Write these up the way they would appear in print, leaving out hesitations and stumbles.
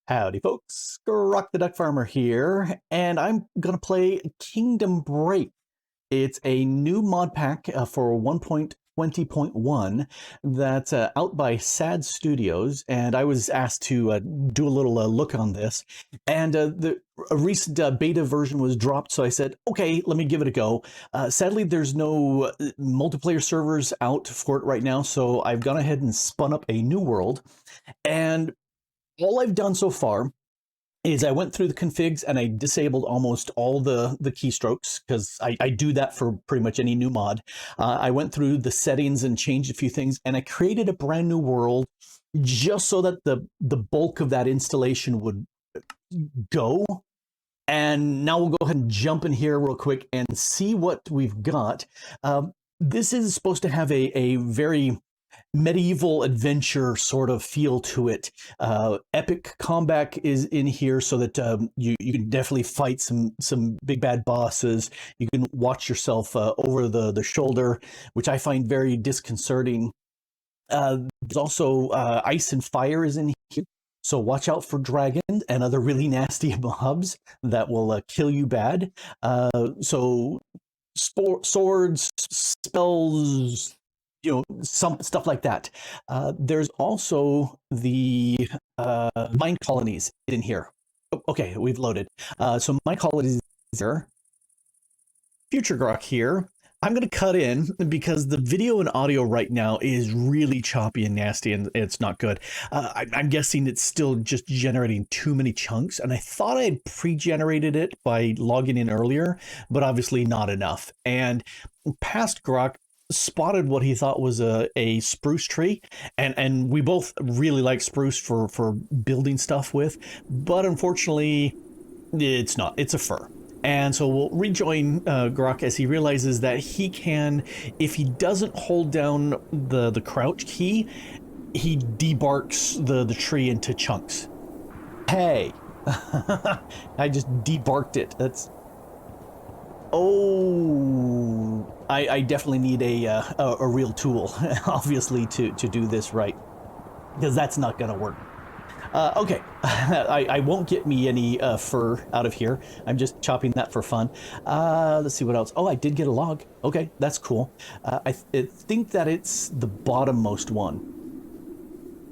Howdy folks, Grok the DuckFarmer here, and I'm gonna play Kingdom Break. It's a new mod pack for 1.20.1 that's out by Sad Studios, and I was asked to do a little look on this, and a recent beta version was dropped, so I said, okay, let me give it a go. Sadly, there's no multiplayer servers out for it right now, so I've gone ahead and spun up a new world, and all I've done so far is I went through the configs and I disabled almost all the keystrokes because I do that for pretty much any new mod. I went through the settings and changed a few things, and I created a brand new world just so that the bulk of that installation would go. And now we'll go ahead and jump in here real quick and see what we've got. This is supposed to have a very medieval adventure sort of feel to it. Epic combat is in here so that you can definitely fight some big bad bosses. You can watch yourself over the shoulder, which I find very disconcerting. There's also ice and fire is in here, so watch out for dragons and other really nasty mobs that will kill you bad. So swords, spells, some stuff like that. There's also the mine colonies in here. Oh, okay, we've loaded. So mine colonies there. Future Grok here. I'm going to cut in because the video and audio right now is really choppy and nasty, and it's not good. I'm guessing it's still just generating too many chunks, and I thought I had pre-generated it by logging in earlier, but obviously not enough. And past Grok spotted what he thought was a spruce tree, and we both really like spruce for building stuff with, but unfortunately it's not. It's a fir. And so we'll rejoin Grok as he realizes that he can, if he doesn't hold down the crouch key, he debarks the tree into chunks. Hey, I just debarked it. That's I definitely need a real tool, obviously, to do this right, because that's not gonna work. Okay, I won't get me any fur out of here. I'm just chopping that for fun. Let's see what else. Oh, I did get a log. Okay, that's cool. I think that it's the bottommost one.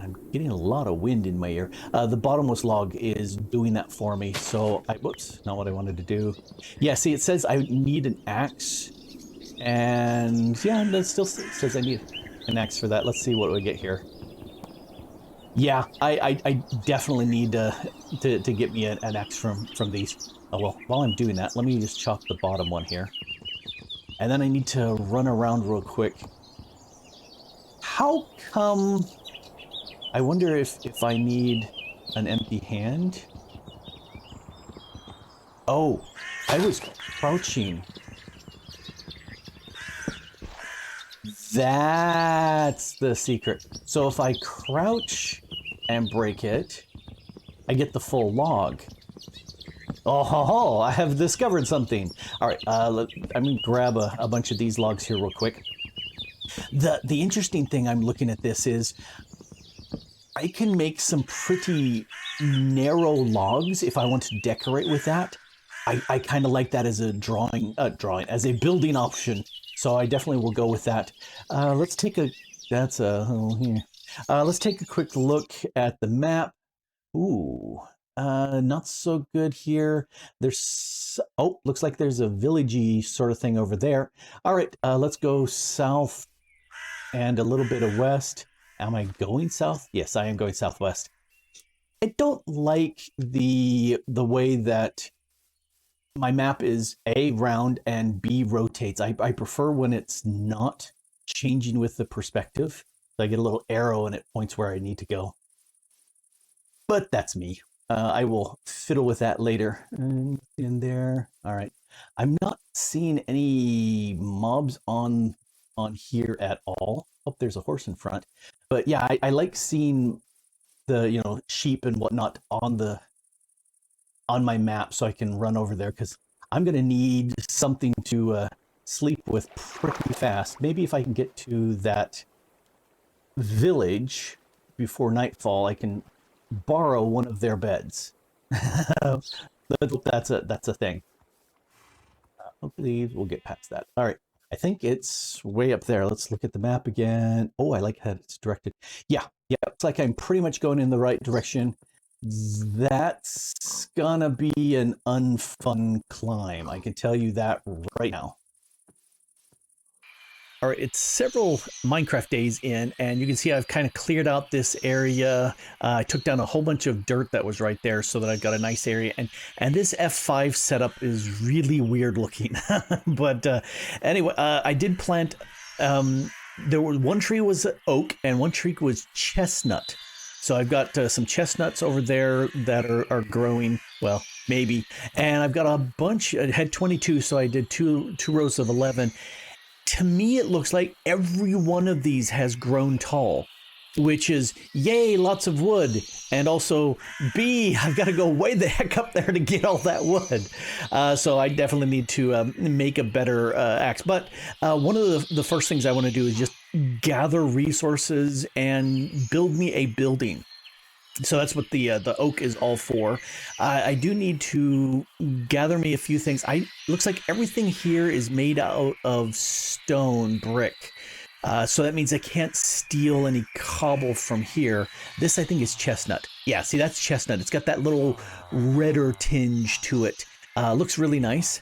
I'm getting a lot of wind in my ear. The bottommost log is doing that for me. So whoops, not what I wanted to do. Yeah, see, it says I need an axe. And yeah, that still says I need an axe for that. Let's see what we get here. Yeah, I definitely need to get me an axe from these. Oh, well, while I'm doing that, let me just chop the bottom one here. And then I need to run around real quick. How come... I wonder if I need an empty hand. Oh, I was crouching. That's the secret. So if I crouch and break it, I get the full log. Oh, ho, ho, I have discovered something. All right, I'm gonna grab a bunch of these logs here real quick. The interesting thing I'm looking at this is I can make some pretty narrow logs if I want to decorate with that. I kind of like that as a as a building option. So I definitely will go with that. Let's take a, let's take a quick look at the map. Ooh, not so good here. There's, oh, looks like there's a villagey sort of thing over there. All right, let's go south and a little bit of west. Am I going south? Yes, I am going southwest. I don't like the way that my map is A, round, and B, rotates. I prefer when it's not changing with the perspective. So I get a little arrow and it points where I need to go. But that's me. I will fiddle with that later. In there. All right. I'm not seeing any mobs on here at all. Oh, there's a horse in front. But yeah, I like seeing the sheep and whatnot on my map so I can run over there, because I'm gonna need something to sleep with pretty fast. Maybe if I can get to that village before nightfall, I can borrow one of their beds. That's a thing. Hopefully we'll get past that. All right. I think it's way up there. Let's look at the map again. Oh, I like how it's directed. Yeah, yeah. It's like I'm pretty much going in the right direction. That's gonna be an unfun climb. I can tell you that right now. All right, it's several Minecraft days in, and you can see I've kind of cleared out this area. I took down a whole bunch of dirt that was right there so that I've got a nice area. And this F5 setup is really weird looking. But anyway, I did plant, there was one tree was oak and one tree was chestnut. So I've got some chestnuts over there that are growing, well, maybe. And I've got a bunch, I had 22, so I did two rows of 11. To me, it looks like every one of these has grown tall, which is, yay, lots of wood. And also, B, I've got to go way the heck up there to get all that wood. So I definitely need to make a better axe. But one of the first things I want to do is just gather resources and build me a building. So that's what the oak is all for. I do need to gather me a few things. Looks like everything here is made out of stone brick. So that means I can't steal any cobble from here. This, I think, is chestnut. Yeah, see, that's chestnut. It's got that little redder tinge to it. Looks really nice.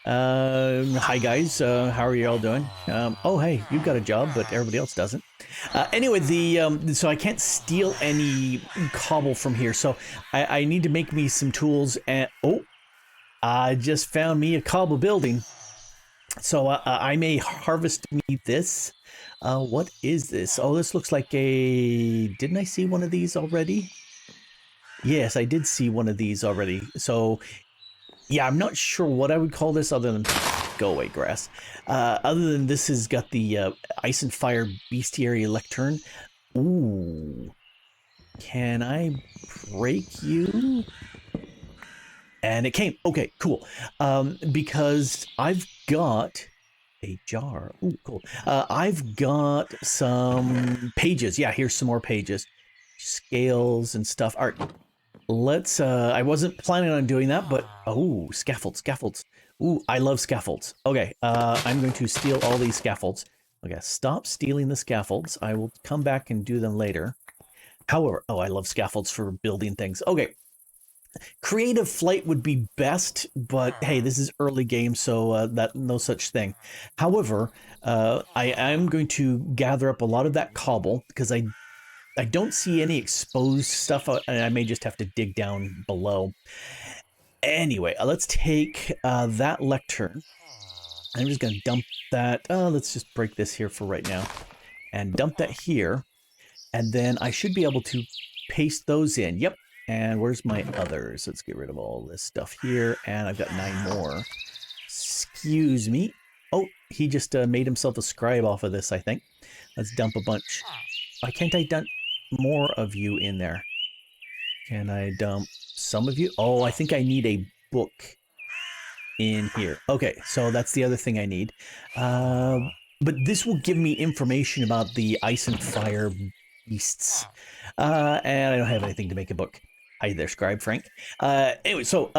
Hi guys, how are you all doing? Oh hey, you've got a job, but everybody else doesn't. Anyway, so I can't steal any cobble from here, so I need to make me some tools. And oh, I just found me a cobble building, so I may harvest me this. What is this? Oh, this looks like a. Didn't I see one of these already? Yes, I did see one of these already. So yeah, I'm not sure what I would call this other than go away grass. Other than this has got the ice and fire bestiary lectern. Ooh, can I break you? And it came. Okay, cool. Because I've got a jar. Ooh, cool. I've got some pages. Yeah, here's some more pages. Scales and stuff. All right. Let's, I wasn't planning on doing that, but, oh, scaffolds. Ooh, I love scaffolds. Okay, I'm going to steal all these scaffolds. Okay, stop stealing the scaffolds. I will come back and do them later. However, oh, I love scaffolds for building things. Okay, creative flight would be best, but hey, this is early game, so that no such thing. However, I am going to gather up a lot of that cobble because I don't see any exposed stuff, and I may just have to dig down below. Anyway, let's take that lectern. I'm just going to dump that. Let's just break this here for right now. And dump that here. And then I should be able to paste those in. Yep. And where's my others? Let's get rid of all this stuff here. And I've got 9 more. Excuse me. Oh, he just made himself a scribe off of this, I think. Let's dump a bunch. Why can't I dump more of you in there? Can I dump some of you? Oh, I think I need a book in here. Okay, so that's the other thing I need. But this will give me information about the ice and fire beasts. And I don't have anything to make a book. Hi there, Scribe Frank. Anyway, so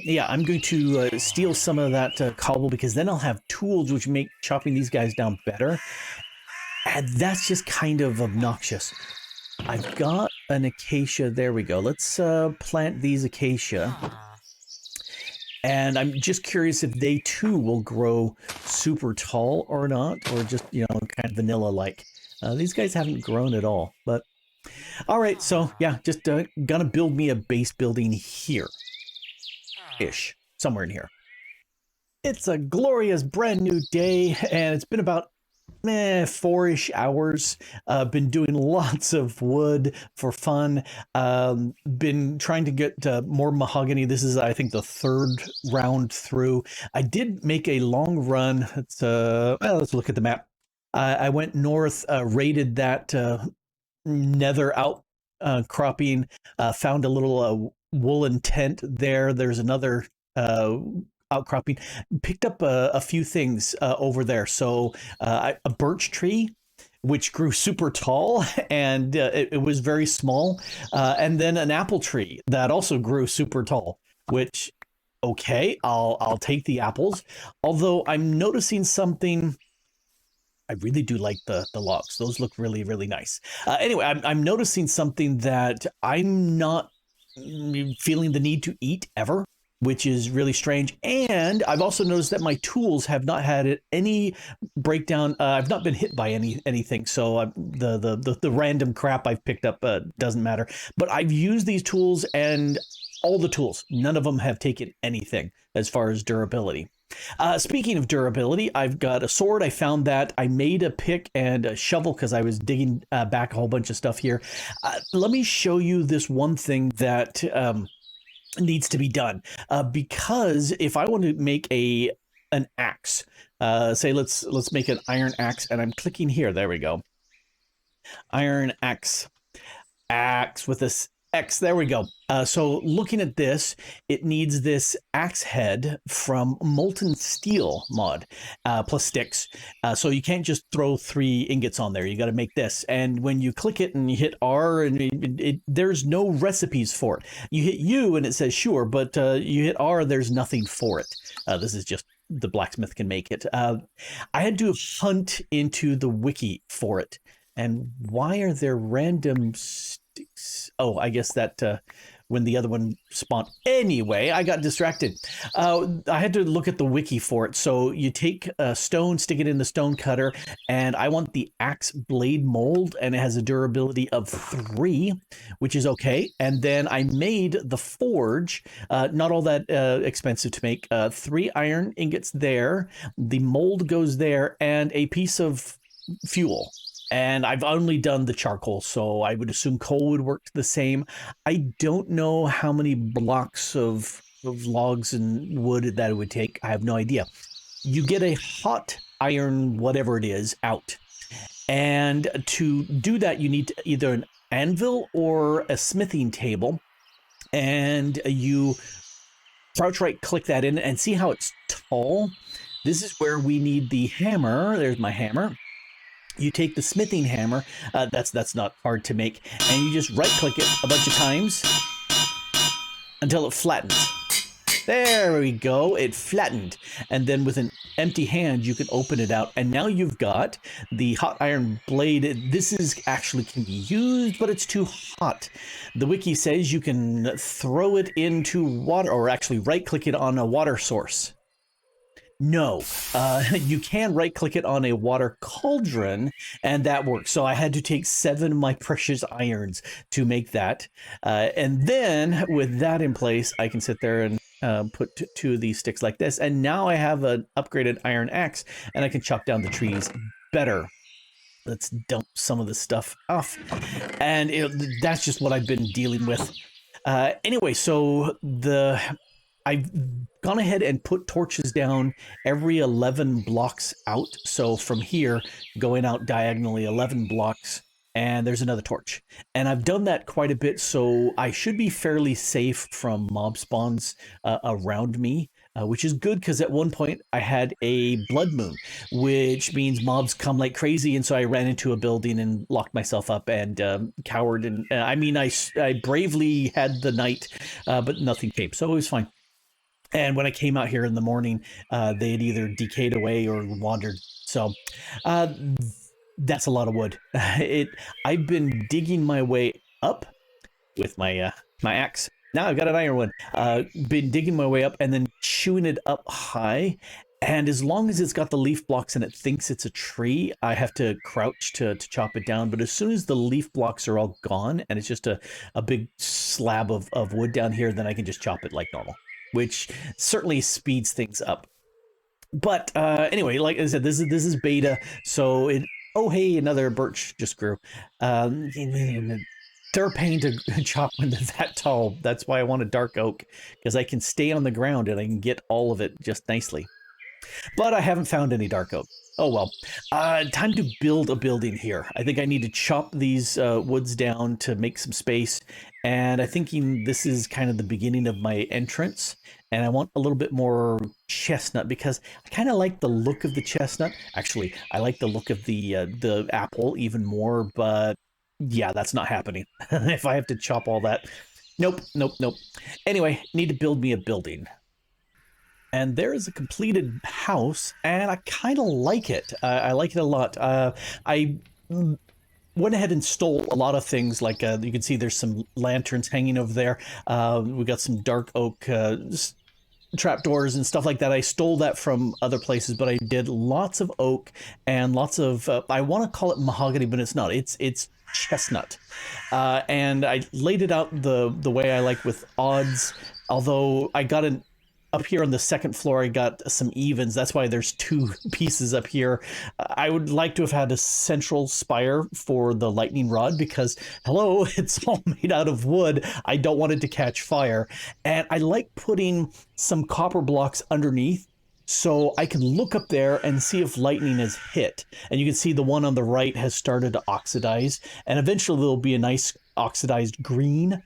yeah, I'm going to steal some of that cobble because then I'll have tools which make chopping these guys down better. And that's just kind of obnoxious. I've got an acacia. There we go. Let's plant these acacia. And I'm just curious if they too will grow super tall or not, or just, you know, kind of vanilla-like. These guys haven't grown at all, but all right. So yeah, just gonna build me a base building here-ish, somewhere in here. It's a glorious brand new day, and it's been about 4-ish hours. Been doing lots of wood for fun. Been trying to get more mahogany. This is, I think, the 3rd round through. I did make a long run. Well, let's look at the map. I went north, raided that nether outcropping, found a little woolen tent there. There's another outcropping, picked up a few things over there. So a birch tree, which grew super tall, and it was very small. And then an apple tree that also grew super tall, which, okay, I'll take the apples. Although I'm noticing something. I really do like the logs. Those look really, really nice. Anyway, I'm noticing something that I'm not feeling the need to eat ever, which is really strange. And I've also noticed that my tools have not had any breakdown. I've not been hit by anything. So the random crap I've picked up doesn't matter. But I've used these tools, and all the tools, none of them have taken anything as far as durability. Speaking of durability, I've got a sword. I found that. I made a pick and a shovel because I was digging back a whole bunch of stuff here. Let me show you this one thing that needs to be done. Because if I want to make an axe, say let's make an iron axe, and I'm clicking here. There we go. Iron axe with this X, there we go. So looking at this, it needs this axe head from Molten Steel mod, plus sticks. So you can't just throw 3 ingots on there. You got to make this. And when you click it and you hit R, and there's no recipes for it. You hit U and it says sure, but you hit R, there's nothing for it. This is just the blacksmith can make it. I had to hunt into the wiki for it. And why are there random sticks? Oh, I guess that when the other one spawned. Anyway, I got distracted. I had to look at the wiki for it. So you take a stone, stick it in the stone cutter, and I want the axe blade mold, and it has a durability of 3, which is okay. And then I made the forge, not all that expensive to make. 3 iron ingots there, the mold goes there, and a piece of fuel. And I've only done the charcoal, so I would assume coal would work the same. I don't know how many blocks of logs and wood that it would take. I have no idea. You get a hot iron, whatever it is, out. And to do that, you need either an anvil or a smithing table. And you crouch right click that in and see how it's tall. This is where we need the hammer. There's my hammer. You take the smithing hammer, that's not hard to make, and you just right click it a bunch of times until it flattens. There we go, it flattened. And then with an empty hand, you can open it out, and now you've got the hot iron blade. This is actually can be used, but it's too hot. The wiki says you can throw it into water, or actually right click it on a water source. No, you can right click it on a water cauldron, and that works. So I had to take 7 of my precious irons to make that. And then with that in place, I can sit there and put 2 of these sticks like this. And now I have an upgraded iron axe, and I can chop down the trees better. Let's dump some of this stuff off. And that's just what I've been dealing with. Anyway, so I've gone ahead and put torches down every 11 blocks out. So from here, going out diagonally 11 blocks, and there's another torch. And I've done that quite a bit, so I should be fairly safe from mob spawns around me, which is good because at one point I had a blood moon, which means mobs come like crazy. And so I ran into a building and locked myself up and cowered. And I mean, I bravely had the night, but nothing came, so it was fine. And when I came out here in the morning, they had either decayed away or wandered. So that's a lot of wood. I've been digging my way up with my my axe. Now I've got an iron one. Been digging my way up and then chewing it up high. And as long as it's got the leaf blocks and it thinks it's a tree, I have to crouch to chop it down. But as soon as the leaf blocks are all gone and it's just a big slab of wood down here, then I can just chop it like normal, which certainly speeds things up. But anyway, like I said, this is beta, so oh hey, another birch just grew. They're a pain to chop when they're that tall. That's why I want a dark oak, because I can stay on the ground and I can get all of it just nicely. But I haven't found any dark oak. Oh well. Time to build a building here. I think I need to chop these woods down to make some space. And I'm thinking this is kind of the beginning of my entrance. and I want a little bit more chestnut because I kind of like the look of the chestnut. Actually, I like the look of the apple even more, but yeah, that's not happening. If I have to chop all that, nope, nope, nope. Anyway, need to build me a building. And there is a completed house, and I kind of like it. I like it a lot. I went ahead and stole a lot of things. Like you can see, there's some lanterns hanging over there. We got some dark oak trapdoors and stuff like that. I stole that from other places, but I did lots of oak and lots of. I want to call it mahogany, but it's not. It's chestnut, and I laid it out the way I like with odds. Although I got an up here on the second floor, I got some evens. That's why there's two pieces up here. I would like to have had a central spire for the lightning rod because, hello, it's all made out of wood. I don't want it to catch fire. And I like putting some copper blocks underneath so I can look up there and see if lightning has hit. And you can see the one on the right has started to oxidize. And eventually there'll be a nice oxidized green.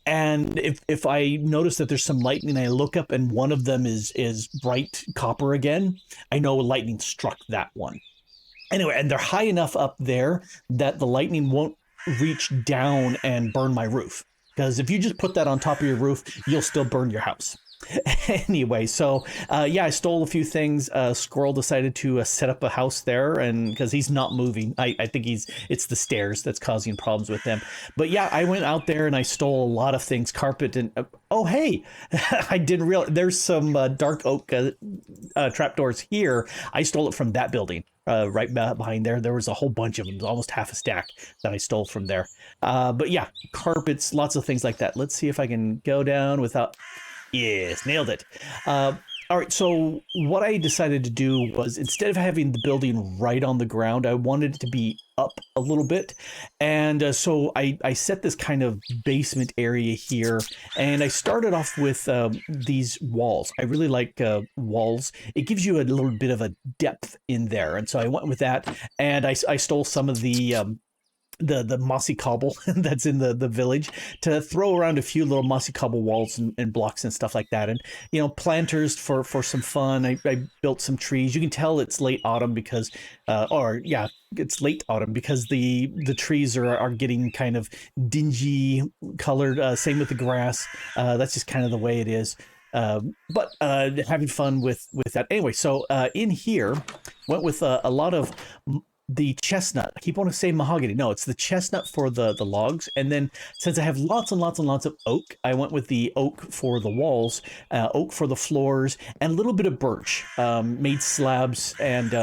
And if I notice that there's some lightning, I look up and one of them is bright copper again, I know lightning struck that one. Anyway, and they're high enough up there that the lightning won't reach down and burn my roof. Because if you just put that on top of your roof, you'll still burn your house. Anyway, so yeah, I stole a few things. Squirrel decided to set up a house there, and because he's not moving, I think it's the stairs that's causing problems with them. But yeah, I went out there and I stole a lot of things, carpet and oh hey, I didn't realize there's some dark oak trapdoors here. I stole it from that building. Right behind there, there was a whole bunch of them, almost half a stack that I stole from there. But yeah, carpets, lots of things like that. Let's see if I can go down without. Yes, nailed it. All right, so what I decided to do was instead of having the building right on the ground, I wanted it to be up a little bit. And so I set this kind of basement area here, and I started off with these walls. I really like walls. It gives you a little bit of a depth in there. And so I went with that, and I stole some of the mossy cobble that's in the village to throw around a few little mossy cobble walls and blocks and stuff like that. And, you know, planters for some fun. I built some trees. You can tell it's late autumn because, or yeah, it's late autumn because the trees are getting kind of dingy colored. Same with the grass. That's just kind of the way it is. But having fun with that. Anyway, so in here, went with a lot of the chestnut. I keep wanting to say mahogany. No, it's the chestnut for the logs. And then since I have lots and lots and lots of oak, I went with the oak for the walls, oak for the floors, and a little bit of birch. Made slabs and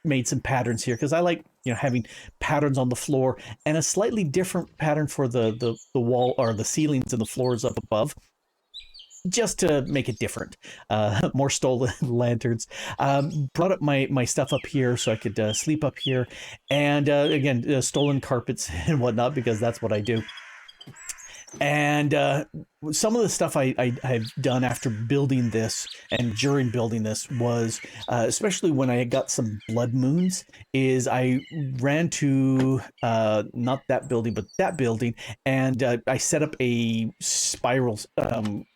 made some patterns here because I like, you know, having patterns on the floor and a slightly different pattern for the wall or the ceilings and the floors up above, just to make it different. More stolen lanterns. Brought up my stuff up here so I could sleep up here. And again, stolen carpets and whatnot, because that's what I do. And some of the stuff I've done after building this and during building this was, especially when I got some blood moons, is I ran to not that building, but that building, and I set up a spiral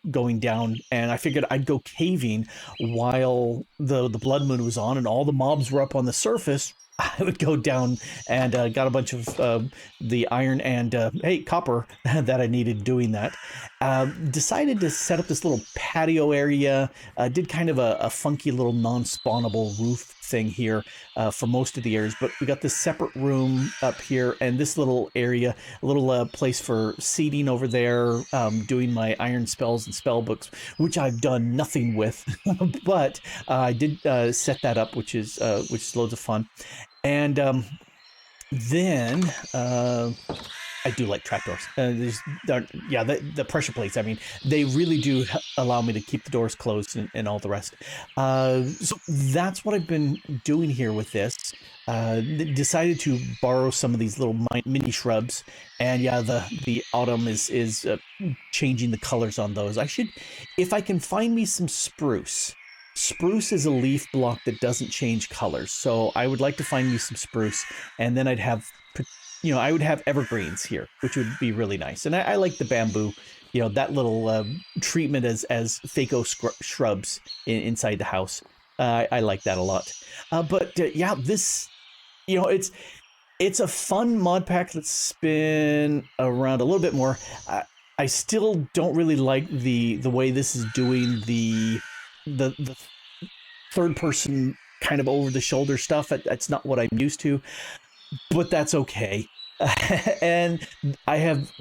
going down, and I figured I'd go caving while the blood moon was on and all the mobs were up on the surface. I would go down and got a bunch of the iron and hey, copper that I needed doing that. Decided to set up this little patio area. Did kind of a funky little non-spawnable roof thing here for most of the areas, but we got this separate room up here and this little area, a little place for seating over there, doing my iron spells and spell books, which I've done nothing with, but I did set that up, which is loads of fun. And then I do like trapdoors. Yeah, the pressure plates. I mean, they really do allow me to keep the doors closed and all the rest. So that's what I've been doing here with this. Decided to borrow some of these little mini shrubs, and yeah, the autumn is changing the colors on those. I should, if I can find me some spruce. Spruce is a leaf block that doesn't change colors, so I would like to find me some spruce, and then I'd have, you know, I would have evergreens here, which would be really nice. And I like the bamboo that little treatment as Fako shrubs inside the house. I like that a lot. But yeah, this, it's a fun mod pack that's been around a little bit more. I still don't really like the way this is doing the third person kind of over the shoulder stuff. That's not what I'm used to, but that's okay. And I have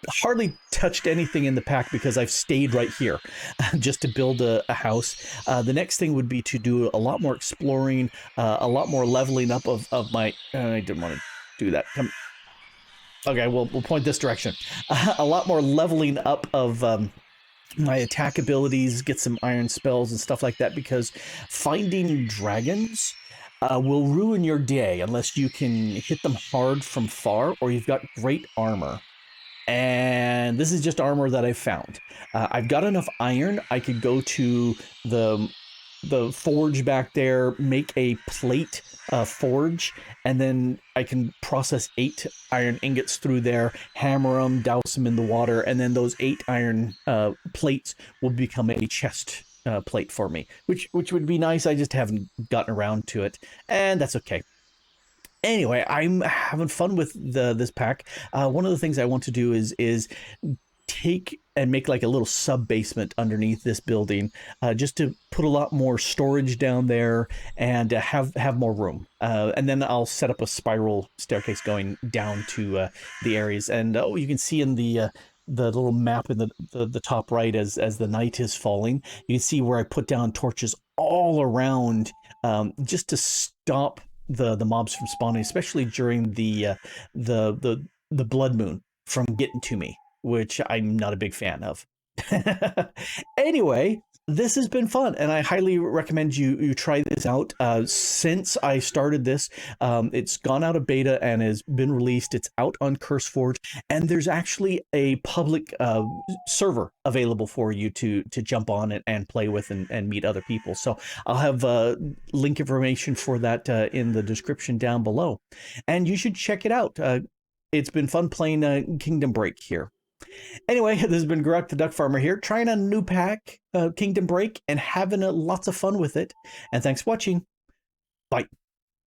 hardly touched anything in the pack because I've stayed right here just to build a house. The next thing would be to do a lot more exploring, a lot more leveling up of my... I didn't want to do that. Okay, we'll point this direction. A lot more leveling up of my attack abilities, get some iron spells and stuff like that, because finding dragons will ruin your day unless you can hit them hard from far or you've got great armor. And this is just armor that I've found. I've got enough iron. I could go to the forge back there, make a plate forge, and then I can process 8 iron ingots through there, hammer them, douse them in the water, and then those 8 iron plates will become a chest plate for me, which would be nice. I just haven't gotten around to it, and that's okay. Anyway, I'm having fun with this pack. One of the things I want to do is take and make like a little sub basement underneath this building, just to put a lot more storage down there and have more room. And then I'll set up a spiral staircase going down to the areas. And you can see in the little map in the top right as the night is falling, you can see where I put down torches all around, just to stop the mobs from spawning, especially during the blood moon from getting to me, which I'm not a big fan of. Anyway, this has been fun, and I highly recommend you try this out. Since I started this, it's gone out of beta and has been released. It's out on CurseForge, and there's actually a public server available for you to jump on and play with and meet other people. So I'll have link information for that in the description down below, and you should check it out. It's been fun playing Kingdom Break here. Anyway, this has been Grok the DuckFarmer here, trying a new pack, Kingdom Break, and having lots of fun with it. And thanks for watching. Bye.